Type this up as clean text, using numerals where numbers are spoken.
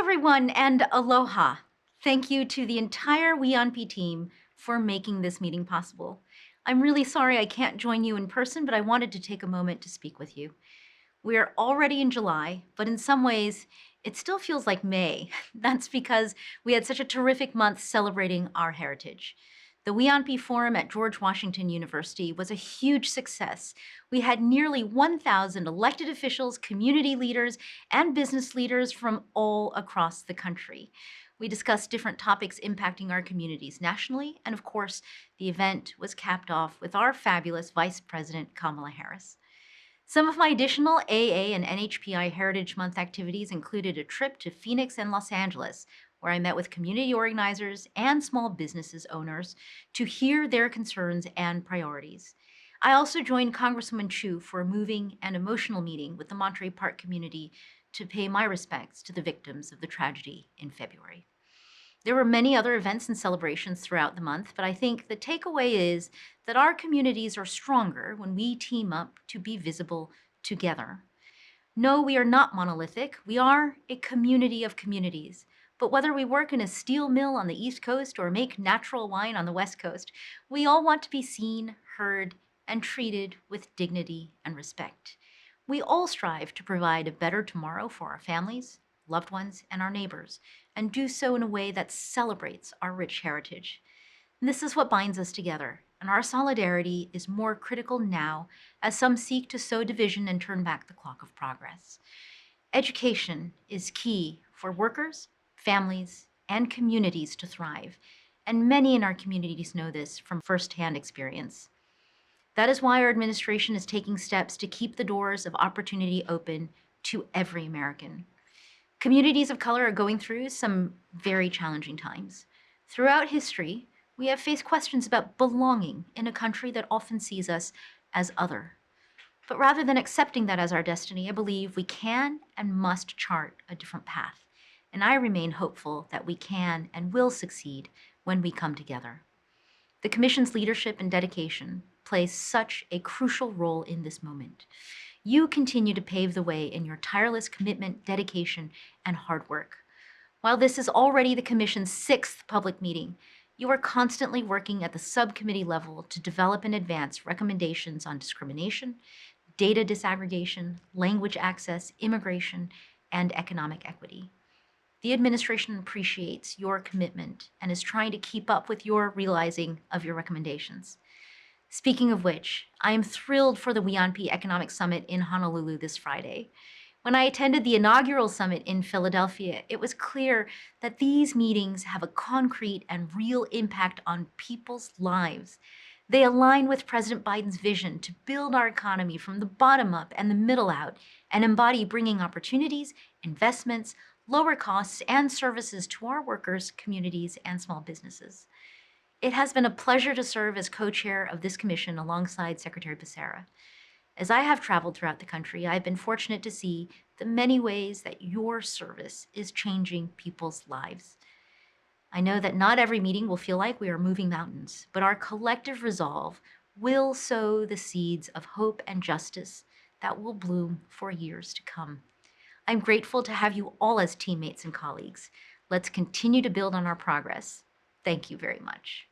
everyone, and aloha. Thank you to the entire WHIAANHPI team for making this meeting possible. I'm really sorry I can't join you in person, but I wanted to take a moment to speak with you. We are already in July, but in some ways, it still feels like May. That's because we had such a terrific month celebrating our heritage. The WHIAANHPI Forum at George Washington University was a huge success. We had nearly 1,000 elected officials, community leaders, and business leaders from all across the country. We discussed different topics impacting our communities nationally, and of course, the event was capped off with our fabulous Vice President Kamala Harris. Some of my additional AA and NHPI Heritage Month activities included a trip to Phoenix and Los Angeles, where I met with community organizers and small businesses owners to hear their concerns and priorities. I also joined Congresswoman Chu for a moving and emotional meeting with the Monterey Park community to pay my respects to the victims of the tragedy in February. There were many other events and celebrations throughout the month, but I think the takeaway is that our communities are stronger when we team up to be visible together. No, we are not monolithic. We are a community of communities. But whether we work in a steel mill on the East Coast or make natural wine on the West Coast, we all want to be seen, heard, and treated with dignity and respect. We all strive to provide a better tomorrow for our families, loved ones, and our neighbors, and do so in a way that celebrates our rich heritage. And this is what binds us together, and our solidarity is more critical now as some seek to sow division and turn back the clock of progress. Education is key for workers, families, and communities to thrive, and many in our communities know this from firsthand experience. That is why our administration is taking steps to keep the doors of opportunity open to every American. Communities of color are going through some very challenging times. Throughout history, we have faced questions about belonging in a country that often sees us as other. But rather than accepting that as our destiny, I believe we can and must chart a different path. And I remain hopeful that we can and will succeed when we come together. The Commission's leadership and dedication plays such a crucial role in this moment. You continue to pave the way in your tireless commitment, dedication, and hard work. While this is already the Commission's 6th public meeting, you are constantly working at the subcommittee level to develop and advance recommendations on discrimination, data disaggregation, language access, immigration, and economic equity. The administration appreciates your commitment and is trying to keep up with your realizing of your recommendations. Speaking of which, I am thrilled for the WHIAANHPI Economic Summit in Honolulu this Friday. When I attended the inaugural summit in Philadelphia, it was clear that these meetings have a concrete and real impact on people's lives. They align with President Biden's vision to build our economy from the bottom up and the middle out and embody bringing opportunities, investments, lower costs, and services to our workers, communities, and small businesses. It has been a pleasure to serve as co-chair of this commission alongside Secretary Becerra. As I have traveled throughout the country, I've been fortunate to see the many ways that your service is changing people's lives. I know that not every meeting will feel like we are moving mountains, but our collective resolve will sow the seeds of hope and justice that will bloom for years to come. I'm grateful to have you all as teammates and colleagues. Let's continue to build on our progress. Thank you very much.